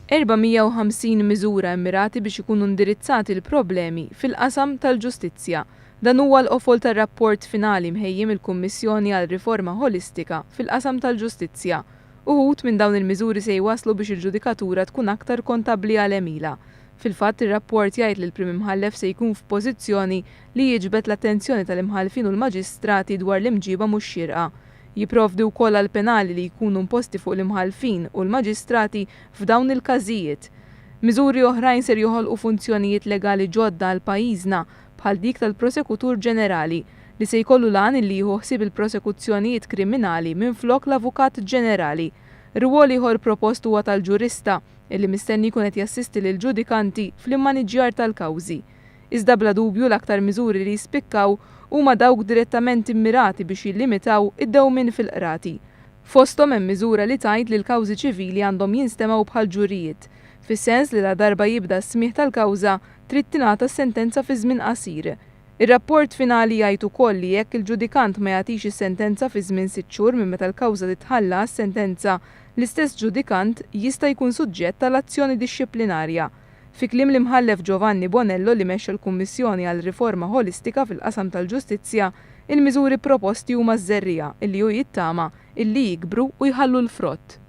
450 miżura immirati biex ikunu indirizzati l-problemi fil-qasam tal-ġustizzja. Dan huwa l-qofol tar-rapport finali mħejjim il-Kummissjoni għal riforma holistika fil-qasam tal-ġustizzja. Uħud minn dawn il-miżuri se jwaslu biex il-ġudikatura tkun aktar kontabbli għal emila. Fil-fatt ir-rapport jgħid li l-Prim Imħallef se jkun f'pożizzjoni li jiġbed l-attenzjoni tal-imħallfin u l-maġistrati dwar l-imġiba mhux xierqa. Jipprovdi wkoll għal penali li jkunu imposti fuq l-imħallfin u l-maġistrati f'dawn il-każijiet. Miżuri oħrajn ser joħolqu funzjonijiet legali ġodda għal pajjiżna bħal dik tal-Prosekutur Ġenerali li se jkollu lan li jieħu ħsieb il-prosekuzzjonijiet kriminali minflok l-Avukat Ġenerali. Rwol ieħor propost huwa tal-ġurista illi mistenni jkun qed jassisti lil ġudikanti fl-immaniġġjar tal-kawżi. Iżda bla dubju l-aktar miżuri li jispikkaw huma dawk direttament immirati biex jillimitaw id-dewmien fil-qrati. Fosthom hemm miżura li tgħid li l-kawżi ċivili għandhom jinstemaw bħal ġurijiet, fis-sens li la darba jibda s-smieħ tal-kawża trid tingħata sentenza fi żmien qasir. Ir-rapport finali jgħid ukoll li jekk il-ġudikant ma jagħtix is-sentenza fi żmien 6 xhur minn meta l-kawża titħalla s-sentenza, l-istess ġudikant jista' jkun suġġett tal-azzjoni dixxiplinarja. Fi kliem l-imħallef Giovanni Bonello li mexxa l-Kummissjoni għal riforma holistika fil-qasam tal-ġustizzja, il-miżuri proposti huma żerrija illi hu jittama illi jikbru u jħallu l-frott.